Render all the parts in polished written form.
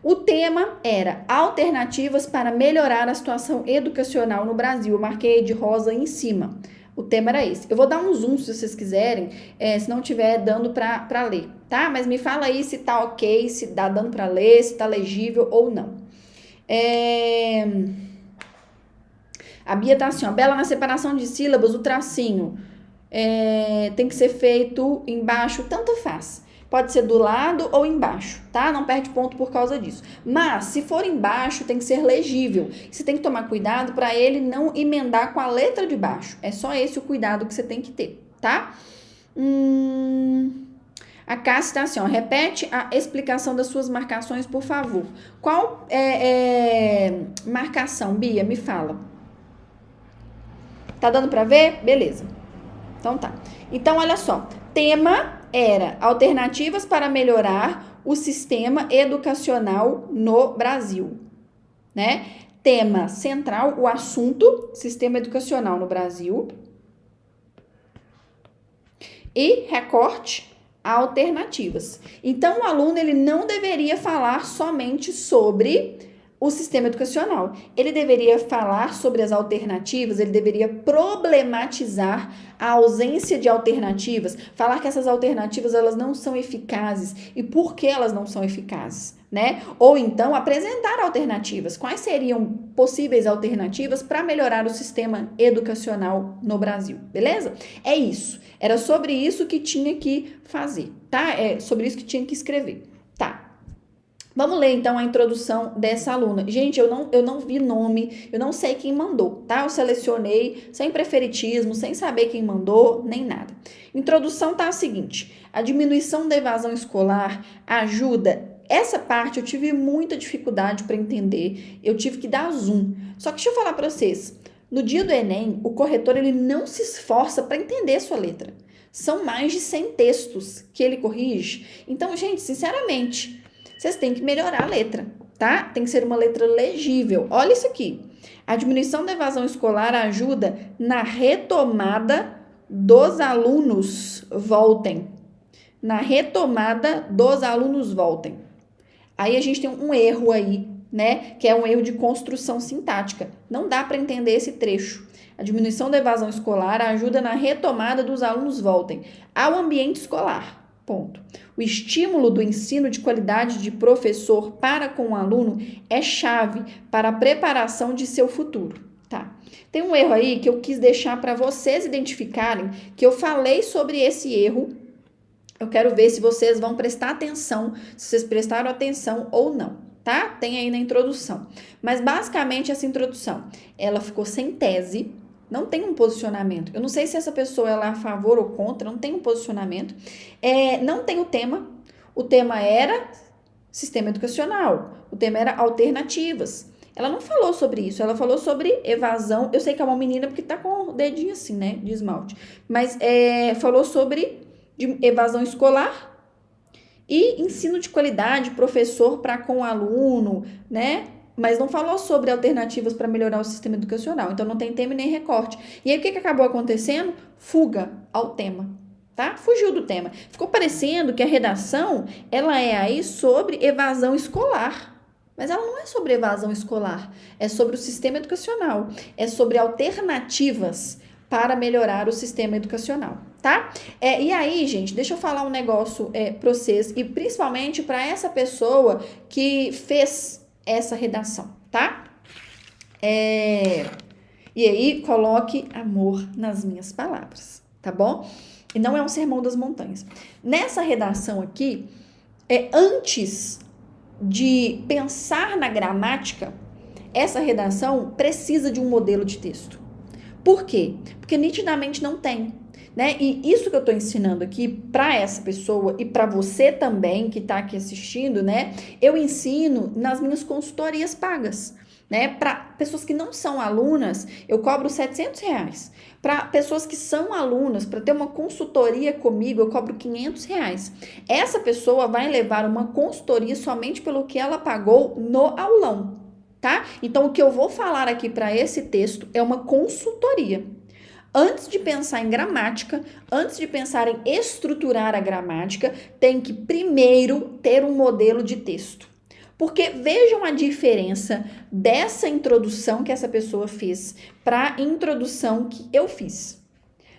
O tema era alternativas para melhorar a situação educacional no Brasil. Eu marquei de rosa em cima. O tema era esse. Eu vou dar um zoom se vocês quiserem, se não tiver dando para ler, tá? Mas me fala aí se tá ok, se dá dando para ler, se tá legível ou não. A Bia tá assim, ó. Bela, na separação de sílabas, o tracinho tem que ser feito embaixo, tanto faz. Pode ser do lado ou embaixo, tá? Não perde ponto por causa disso. Mas, se for embaixo, tem que ser legível. Você tem que tomar cuidado para ele não emendar com a letra de baixo. É só esse o cuidado que você tem que ter, tá? A Cássia tá assim, ó. Repete a explicação das suas marcações, por favor. Qual marcação, Bia? Me fala. Tá dando para ver? Beleza. Então tá. Então, olha só. Tema era alternativas para melhorar o sistema educacional no Brasil, né? Tema central, o assunto, sistema educacional no Brasil. E recorte, alternativas. Então, o aluno ele não deveria falar somente sobre o sistema educacional. Ele deveria falar sobre as alternativas, ele deveria problematizar a ausência de alternativas, falar que essas alternativas elas não são eficazes e por que elas não são eficazes, né? Ou então apresentar alternativas. Quais seriam possíveis alternativas para melhorar o sistema educacional no Brasil, beleza? É isso. Era sobre isso que tinha que fazer, tá? É sobre isso que tinha que escrever. Tá. Vamos ler, então, a introdução dessa aluna. Gente, eu não vi nome, eu não sei quem mandou, tá? Eu selecionei sem preferitismo, sem saber quem mandou, nem nada. Introdução tá a seguinte: a diminuição da evasão escolar ajuda. Essa parte eu tive muita dificuldade para entender, eu tive que dar zoom. Só que deixa eu falar para vocês, no dia do Enem, o corretor ele não se esforça para entender a sua letra. São mais de 100 textos que ele corrige. Então, gente, sinceramente, vocês têm que melhorar a letra, tá? Tem que ser uma letra legível. Olha isso aqui. A diminuição da evasão escolar ajuda na retomada dos alunos voltem. Na retomada dos alunos voltem. Aí a gente tem um erro aí, né? Que é um erro de construção sintática. Não dá para entender esse trecho. A diminuição da evasão escolar ajuda na retomada dos alunos voltem ao ambiente escolar. Ponto. O estímulo do ensino de qualidade de professor para com o aluno é chave para a preparação de seu futuro, tá? Tem um erro aí que eu quis deixar para vocês identificarem, que eu falei sobre esse erro. Eu quero ver se vocês vão prestar atenção, se vocês prestaram atenção ou não, tá? Tem aí na introdução. Mas basicamente essa introdução, ela ficou sem tese. Não tem um posicionamento. Eu não sei se essa pessoa ela é a favor ou contra, não tem um posicionamento. Não tem o tema. O tema era sistema educacional. O tema era alternativas. Ela não falou sobre isso. Ela falou sobre evasão. Eu sei que é uma menina porque tá com o dedinho assim, né, de esmalte. Mas falou sobre evasão escolar e ensino de qualidade, professor para com o aluno, né? Mas não falou sobre alternativas para melhorar o sistema educacional. Então, não tem tema nem recorte. E aí, o que acabou acontecendo? Fuga ao tema, tá? Fugiu do tema. Ficou parecendo que a redação, ela é aí sobre evasão escolar. Mas ela não é sobre evasão escolar. É sobre o sistema educacional. É sobre alternativas para melhorar o sistema educacional, tá? E aí, gente, deixa eu falar um negócio para vocês. E principalmente para essa pessoa que fez essa redação, tá? E aí, coloque amor nas minhas palavras, tá bom? E não é um sermão das montanhas. Nessa redação aqui, antes de pensar na gramática, essa redação precisa de um modelo de texto. Por quê? Porque nitidamente não tem, né? E isso que eu tô ensinando aqui para essa pessoa e para você também que tá aqui assistindo, né? Eu ensino nas minhas consultorias pagas, né? Para pessoas que não são alunas, eu cobro R$700. Para pessoas que são alunas, para ter uma consultoria comigo, eu cobro R$500. Essa pessoa vai levar uma consultoria somente pelo que ela pagou no aulão, tá? Então, o que eu vou falar aqui para esse texto é uma consultoria. Antes de pensar em gramática, antes de pensar em estruturar a gramática, tem que primeiro ter um modelo de texto. Porque vejam a diferença dessa introdução que essa pessoa fez para a introdução que eu fiz.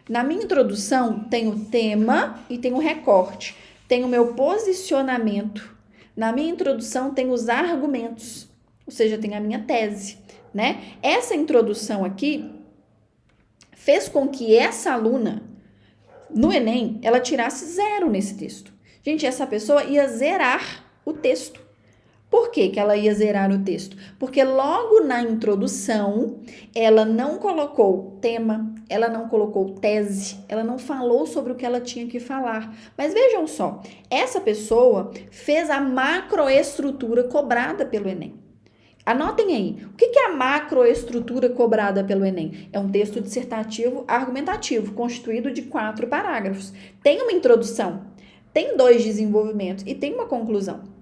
Na minha introdução tem o tema e tem o recorte, tem o meu posicionamento. Na minha introdução tem os argumentos, ou seja, tem a minha tese, né? Essa introdução aqui fez com que essa aluna, no Enem, ela tirasse 0 nesse texto. Gente, essa pessoa ia zerar o texto. Por que que ela ia zerar o texto? Porque logo na introdução, ela não colocou tema, ela não colocou tese, ela não falou sobre o que ela tinha que falar. Mas vejam só, essa pessoa fez a macroestrutura cobrada pelo Enem. Anotem aí, o que é a macroestrutura cobrada pelo Enem? É um texto dissertativo argumentativo, constituído de 4 parágrafos. Tem uma introdução, tem 2 desenvolvimentos e tem uma conclusão.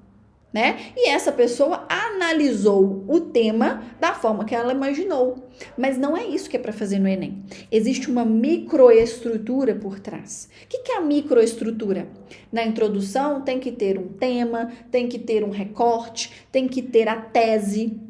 Né? E essa pessoa analisou o tema da forma que ela imaginou. Mas não é isso que é para fazer no Enem. Existe uma microestrutura por trás. O que é a microestrutura? Na introdução tem que ter um tema, tem que ter um recorte, tem que ter a tese,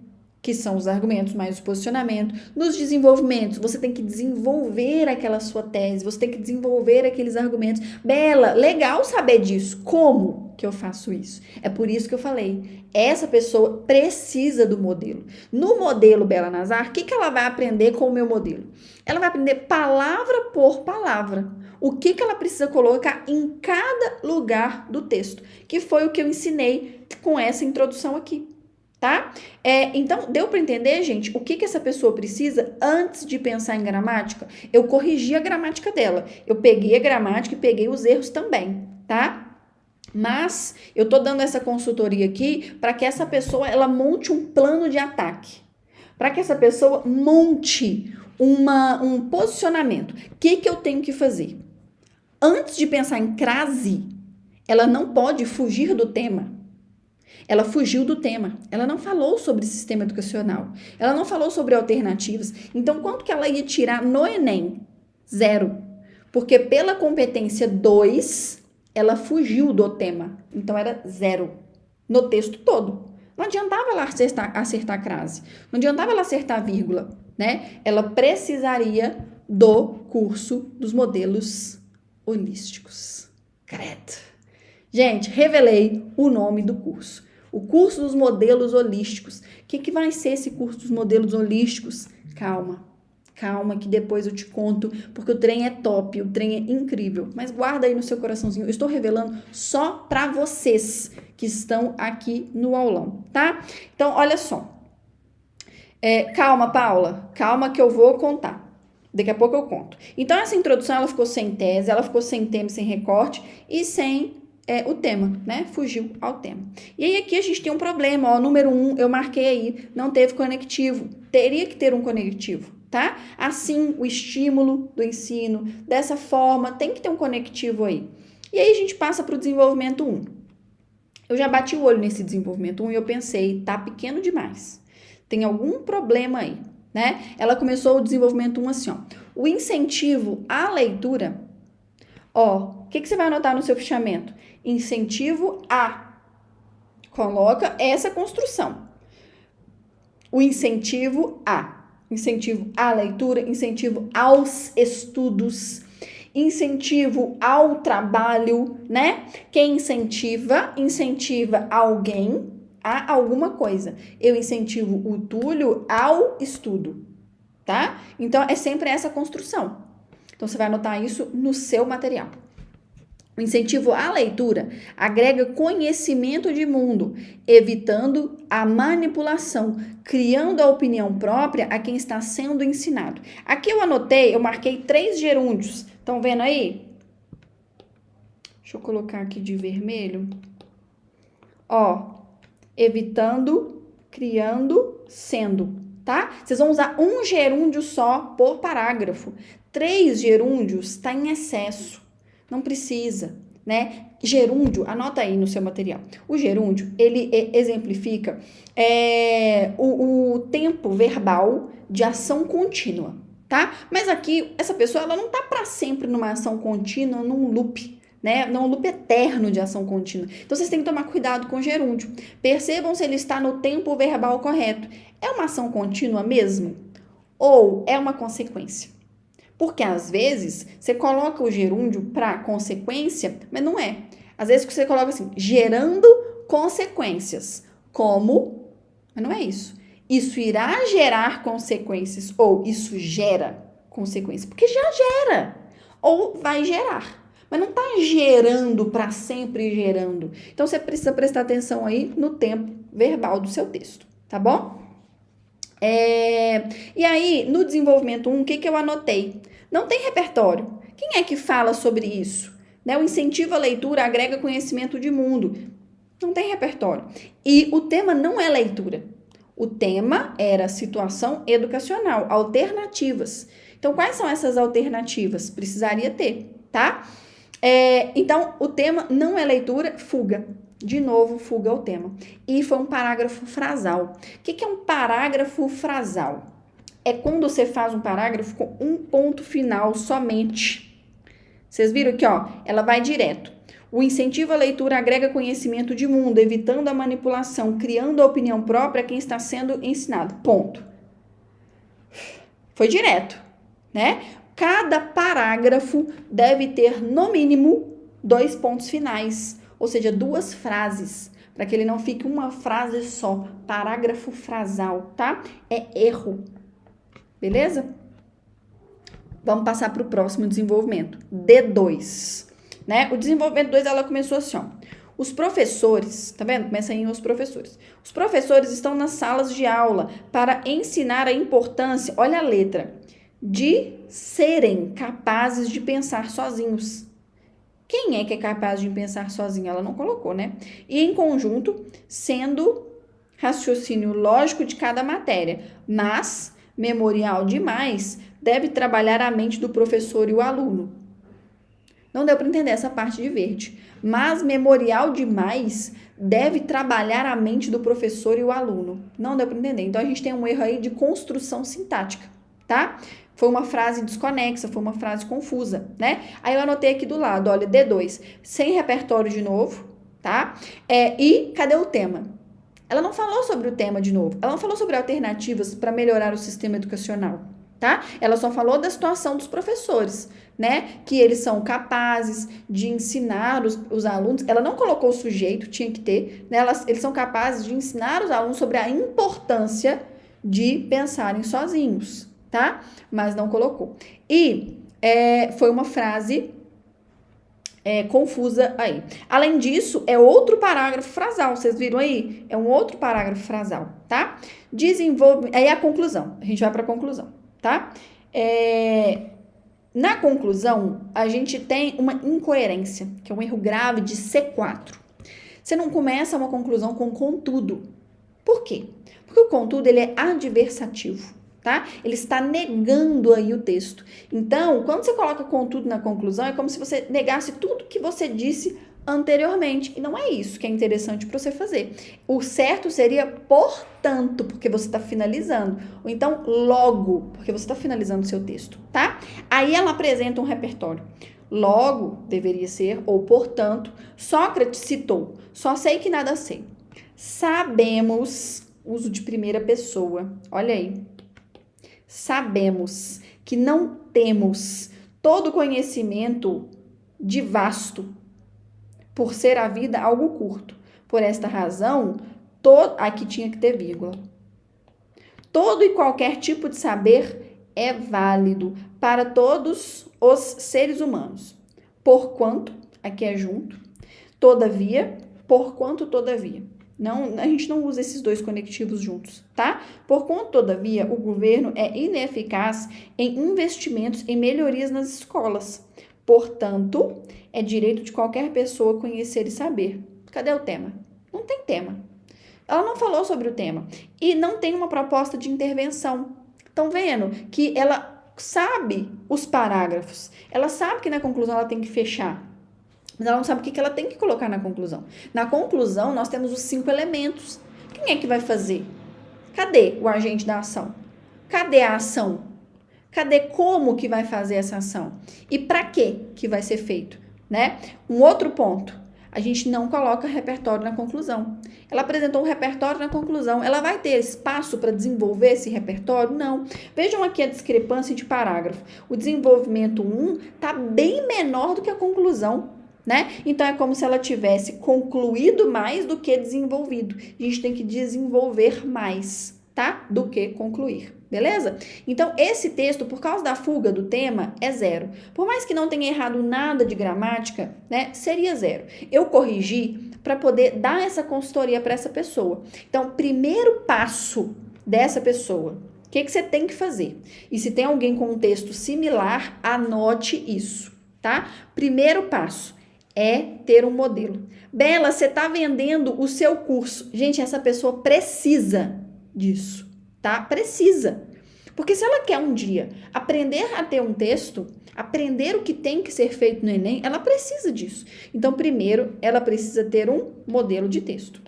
que são os argumentos mais o posicionamento. Nos desenvolvimentos, você tem que desenvolver aquela sua tese, você tem que desenvolver aqueles argumentos. Bela, legal saber disso. Como que eu faço isso? É por isso que eu falei, essa pessoa precisa do modelo. No modelo Bela Nazar, o que ela vai aprender com o meu modelo? Ela vai aprender palavra por palavra. O que ela precisa colocar em cada lugar do texto, que foi o que eu ensinei com essa introdução aqui. Tá? Então, deu para entender, gente, o que essa pessoa precisa antes de pensar em gramática? Eu corrigi a gramática dela. Eu peguei a gramática e peguei os erros também, tá? Mas eu tô dando essa consultoria aqui para que essa pessoa ela monte um plano de ataque. Para que essa pessoa monte um posicionamento. O que eu tenho que fazer? Antes de pensar em crase, ela não pode fugir do tema. Ela fugiu do tema, ela não falou sobre sistema educacional, ela não falou sobre alternativas. Então, quanto que ela ia tirar no Enem? 0. Porque pela competência 2, ela fugiu do tema. Então, era 0 no texto todo. Não adiantava ela acertar a crase, não adiantava ela acertar a vírgula, né? Ela precisaria do curso dos modelos holísticos. Credo. Gente, revelei o nome do curso. O curso dos modelos holísticos. O que vai ser esse curso dos modelos holísticos? Calma que depois eu te conto, porque o trem é top, o trem é incrível. Mas guarda aí no seu coraçãozinho, eu estou revelando só para vocês que estão aqui no aulão, tá? Então, olha só. Calma, Paula, calma que eu vou contar. Daqui a pouco eu conto. Então, essa introdução, ela ficou sem tese, ela ficou sem tema, sem recorte e sem o tema, né? Fugiu ao tema. E aí aqui a gente tem um problema, ó, número 1, eu marquei aí, não teve conectivo. Teria que ter um conectivo, tá? Assim, o estímulo do ensino, dessa forma, tem que ter um conectivo aí. E aí a gente passa para o desenvolvimento 1. Eu já bati o olho nesse desenvolvimento 1 e eu pensei, tá pequeno demais. Tem algum problema aí, né? Ela começou o desenvolvimento 1 assim, ó. O incentivo à leitura, ó, o que você vai anotar no seu fichamento? Incentivo a. Coloca essa construção. O incentivo a. Incentivo à leitura, incentivo aos estudos, incentivo ao trabalho, né? Quem incentiva alguém a alguma coisa. Eu incentivo o Túlio ao estudo, tá? Então, é sempre essa construção. Então, você vai anotar isso no seu material. O incentivo à leitura agrega conhecimento de mundo, evitando a manipulação, criando a opinião própria a quem está sendo ensinado. Aqui eu anotei, eu marquei 3 gerúndios. Estão vendo aí? Deixa eu colocar aqui de vermelho. Ó, evitando, criando, sendo, tá? Vocês vão usar um gerúndio só por parágrafo. 3 gerúndios está em excesso. Não precisa, né? Gerúndio, anota aí no seu material. O gerúndio, ele exemplifica o tempo verbal de ação contínua, tá? Mas aqui, essa pessoa, ela não tá para sempre numa ação contínua, num loop, né? Não é um loop eterno de ação contínua. Então, vocês têm que tomar cuidado com o gerúndio. Percebam se ele está no tempo verbal correto. É uma ação contínua mesmo? Ou é uma consequência? Porque, às vezes, você coloca o gerúndio para consequência, mas não é. Às vezes, você coloca assim, gerando consequências. Como? Mas não é isso. Isso irá gerar consequências. Ou isso gera consequências. Porque já gera. Ou vai gerar. Mas não está gerando para sempre gerando. Então, você precisa prestar atenção aí no tempo verbal do seu texto. Tá bom? E aí, no desenvolvimento 1, o que eu anotei? Não tem repertório. Quem é que fala sobre isso? Né? O incentivo à leitura agrega conhecimento de mundo. Não tem repertório. E o tema não é leitura. O tema era situação educacional, alternativas. Então, quais são essas alternativas? Precisaria ter, tá? Então, o tema não é leitura, fuga. De novo, fuga ao tema. E foi um parágrafo frasal. O que é um parágrafo frasal? É quando você faz um parágrafo com um ponto final somente. Vocês viram aqui, ó? Ela vai direto. O incentivo à leitura agrega conhecimento de mundo, evitando a manipulação, criando a opinião própria a quem está sendo ensinado. Ponto. Foi direto, né? Cada parágrafo deve ter, no mínimo, 2 pontos finais. Ou seja, 2 frases, para que ele não fique uma frase só. Parágrafo frasal, tá? É erro. Beleza? Vamos passar para o próximo desenvolvimento. D2. Né? O desenvolvimento 2, ela começou assim, ó. Os professores, tá vendo? Começa aí os professores. Os professores estão nas salas de aula para ensinar a importância, olha a letra, de serem capazes de pensar sozinhos. Quem é que é capaz de pensar sozinho? Ela não colocou, né? E em conjunto, sendo raciocínio lógico de cada matéria, mas memorial demais deve trabalhar a mente do professor e o aluno. Não deu para entender essa parte de verde. Mas memorial demais deve trabalhar a mente do professor e o aluno. Não deu para entender. Então, a gente tem um erro aí de construção sintática, tá? Foi uma frase desconexa, foi uma frase confusa, né? Aí eu anotei aqui do lado, olha, D2, sem repertório de novo, tá? E cadê o tema? Ela não falou sobre o tema de novo. Ela não falou sobre alternativas para melhorar o sistema educacional, tá? Ela só falou da situação dos professores, né? Que eles são capazes de ensinar os alunos. Ela não colocou o sujeito, tinha que ter, né? Eles são capazes de ensinar os alunos sobre a importância de pensarem sozinhos, tá? Mas não colocou. E foi uma frase confusa aí. Além disso, é outro parágrafo frasal. Vocês viram aí? É um outro parágrafo frasal, tá? Aí a conclusão. A gente vai para a conclusão, tá? Na conclusão, a gente tem uma incoerência, que é um erro grave de C4. Você não começa uma conclusão com contudo. Por quê? Porque o contudo, ele é adversativo, tá? Ele está negando aí o texto. Então, quando você coloca contudo na conclusão, é como se você negasse tudo que você disse anteriormente. E não é isso que é interessante para você fazer. O certo seria portanto, porque você está finalizando. Ou então logo, porque você está finalizando o seu texto, tá? Aí ela apresenta um repertório. Logo, deveria ser, ou portanto, Sócrates citou, só sei que nada sei. Sabemos, uso de primeira pessoa, olha aí. Sabemos que não temos todo conhecimento de vasto, por ser a vida algo curto. Por esta razão, aqui tinha que ter vírgula. Todo e qualquer tipo de saber é válido para todos os seres humanos. Porquanto, aqui é junto, todavia, porquanto, todavia. Não, a gente não usa esses 2 conectivos juntos, tá? Porquanto, todavia, o governo é ineficaz em investimentos em melhorias nas escolas. Portanto, é direito de qualquer pessoa conhecer e saber. Cadê o tema? Não tem tema. Ela não falou sobre o tema. E não tem uma proposta de intervenção. Estão vendo que ela sabe os parágrafos. Ela sabe que na conclusão ela tem que fechar. Mas ela não sabe o que ela tem que colocar na conclusão. Na conclusão, nós temos os 5 elementos. Quem é que vai fazer? Cadê o agente da ação? Cadê a ação? Cadê como que vai fazer essa ação? E para que vai ser feito? né? Um outro ponto, a gente não coloca repertório na conclusão. Ela apresentou um repertório na conclusão, ela vai ter espaço para desenvolver esse repertório? Não. Vejam aqui a discrepância de parágrafo. O desenvolvimento 1 está bem menor do que a conclusão, né? Então, é como se ela tivesse concluído mais do que desenvolvido. A gente tem que desenvolver mais, tá? Do que concluir. Beleza? Então, esse texto, por causa da fuga do tema, é 0. Por mais que não tenha errado nada de gramática, né, seria 0. Eu corrigi para poder dar essa consultoria para essa pessoa. Então, primeiro passo dessa pessoa, o que você tem que fazer? E se tem alguém com um texto similar, anote isso, tá? Primeiro passo é ter um modelo. Bela, você está vendendo o seu curso. Gente, essa pessoa precisa disso. Tá? Precisa. Porque se ela quer um dia aprender a ter um texto, aprender o que tem que ser feito no Enem, ela precisa disso. Então, primeiro, ela precisa ter um modelo de texto.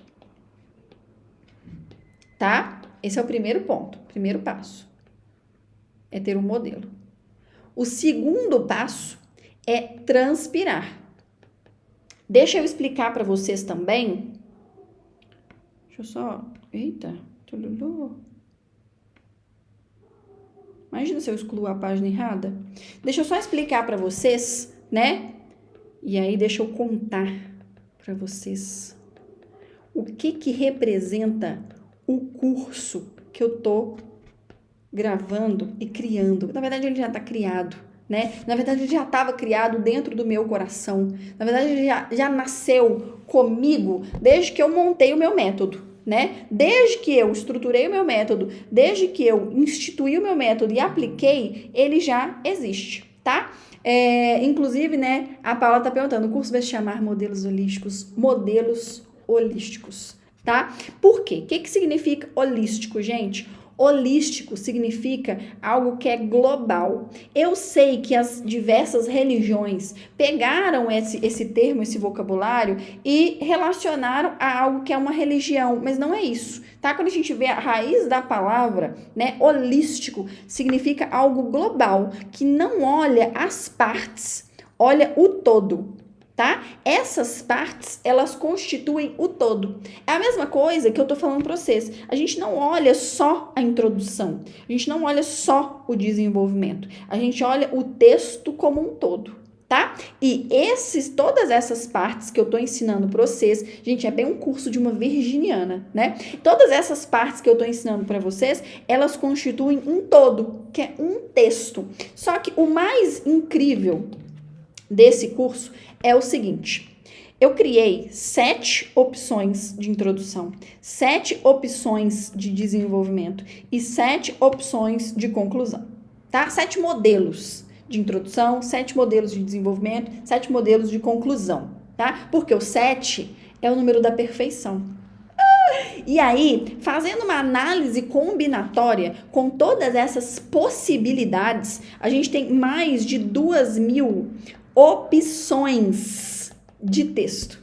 Tá? Esse é o primeiro ponto, primeiro passo. É ter um modelo. O segundo passo é transpirar. Deixa eu explicar para vocês também. Deixa eu só... Eita, tululu. Imagina se eu excluo a página errada. Deixa eu só explicar para vocês, né? E aí deixa eu contar para vocês o que representa o curso que eu tô gravando e criando. Na verdade, ele já tá criado, né? Na verdade, ele já estava criado dentro do meu coração. Na verdade, ele já nasceu comigo desde que eu montei o meu método. Né? Desde que eu estruturei o meu método, desde que eu instituí o meu método e apliquei, ele já existe, tá? Inclusive, né, a Paula tá perguntando, o curso vai se chamar Modelos Holísticos, tá? Por quê? O que significa holístico, gente? Holístico significa algo que é global. Eu sei que as diversas religiões pegaram esse termo, esse vocabulário e relacionaram a algo que é uma religião, mas não é isso, tá? Quando a gente vê a raiz da palavra, né, holístico significa algo global, que não olha as partes, olha o todo. Tá? Essas partes, elas constituem o todo. É a mesma coisa que eu tô falando para vocês. A gente não olha só a introdução. A gente não olha só o desenvolvimento. A gente olha o texto como um todo, tá? E todas essas partes que eu tô ensinando para vocês, gente, é bem um curso de uma virginiana, né? Todas essas partes que eu tô ensinando para vocês, elas constituem um todo, que é um texto. Só que o mais incrível desse curso é o seguinte, eu criei 7 opções de introdução, 7 opções de desenvolvimento e 7 opções de conclusão, tá? 7 modelos de introdução, 7 modelos de desenvolvimento, 7 modelos de conclusão, tá? Porque o 7 é o número da perfeição. E aí, fazendo uma análise combinatória com todas essas possibilidades, a gente tem mais de 2.000 opções de texto,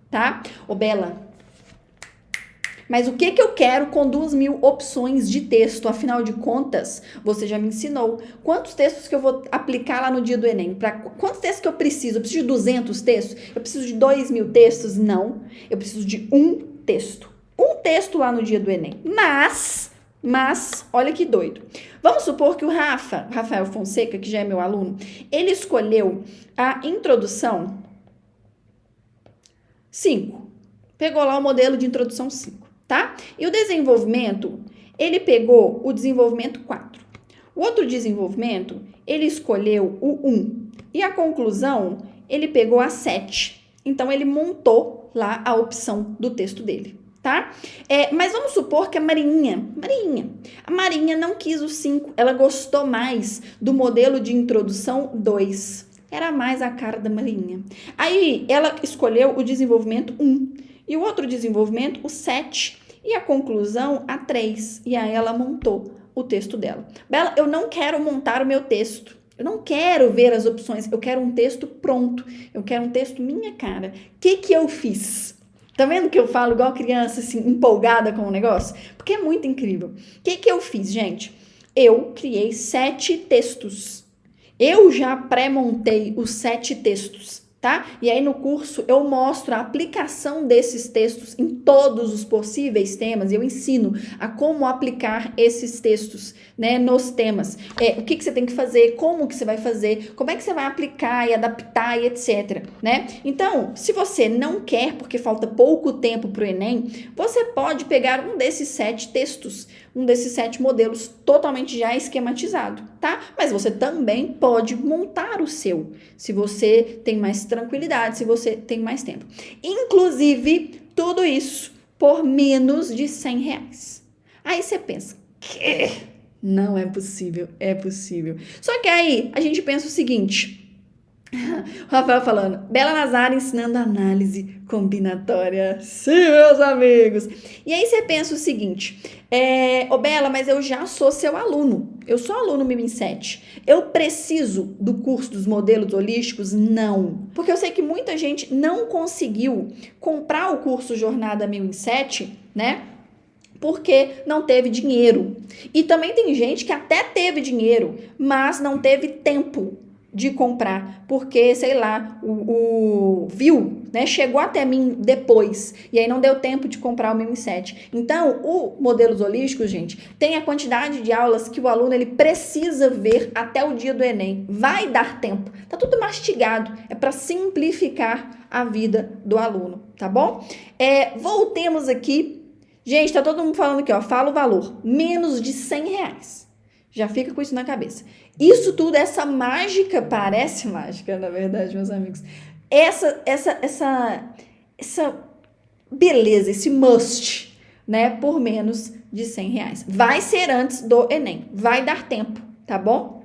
tá? Ô, Bela, mas o que eu quero com 2.000 opções de texto? Afinal de contas, você já me ensinou. Quantos textos que eu vou aplicar lá no dia do Enem? Quantos textos que eu preciso? Eu preciso de 200 textos? Eu preciso de 2.000 textos? Não. Eu preciso de um texto. Um texto lá no dia do Enem. Mas, olha que doido. Vamos supor que o Rafael Fonseca, que já é meu aluno, ele escolheu a introdução 5. Pegou lá o modelo de introdução 5, tá? E o desenvolvimento, ele pegou o desenvolvimento 4. O outro desenvolvimento, ele escolheu o 1. E a conclusão, ele pegou a 7. Então, ele montou lá a opção do texto dele. Tá? Mas vamos supor que a Marinha não quis o 5, ela gostou mais do modelo de introdução 2, era mais a cara da Marinha. Aí ela escolheu o desenvolvimento 1 e o outro desenvolvimento o 7 e a conclusão a 3, e aí ela montou o texto dela. Bela, eu não quero montar o meu texto. Eu não quero ver as opções, eu quero um texto pronto, eu quero um texto minha cara. O que eu fiz? Tá vendo que eu falo igual criança, assim, empolgada com o negócio? Porque é muito incrível. O que eu fiz, gente? Eu criei 7 textos. Eu já pré-montei os 7 textos, tá? E aí no curso eu mostro a aplicação desses textos em todos os possíveis temas, e eu ensino a como aplicar esses textos, né, nos temas. O que você tem que fazer, como que você vai fazer, como é que você vai aplicar e adaptar e etc, né? Então, se você não quer, porque falta pouco tempo para o Enem, você pode pegar um desses 7 textos, um desses 7 modelos totalmente já esquematizado, tá? Mas você também pode montar o seu, se você tem mais tranquilidade, se você tem mais tempo. Inclusive, tudo isso por menos de R$100. Aí você pensa, que não é possível, é possível. Só que aí a gente pensa o seguinte... O Rafael falando, Bela Nazar ensinando análise combinatória. Sim, meus amigos. E aí você pensa o seguinte, ô Bela, mas eu já sou seu aluno. Eu sou aluno 1007. Eu preciso do curso dos modelos holísticos? Não. Porque eu sei que muita gente não conseguiu comprar o curso Jornada 1007, né? Porque não teve dinheiro. E também tem gente que até teve dinheiro, mas não teve tempo de comprar, porque, sei lá, viu, né, chegou até mim depois, e aí não deu tempo de comprar o 1007. Então, o Modelos Holísticos, gente, tem a quantidade de aulas que o aluno, ele precisa ver até o dia do Enem. Vai dar tempo. Tá tudo mastigado. É para simplificar a vida do aluno, tá bom? Voltemos aqui. Gente, tá todo mundo falando aqui, ó, fala o valor. Menos de R$100. Já fica com isso na cabeça. Isso tudo, essa mágica, parece mágica, na verdade, meus amigos. Essa beleza, esse must, né, por menos de R$100. Vai ser antes do Enem. Vai dar tempo, tá bom?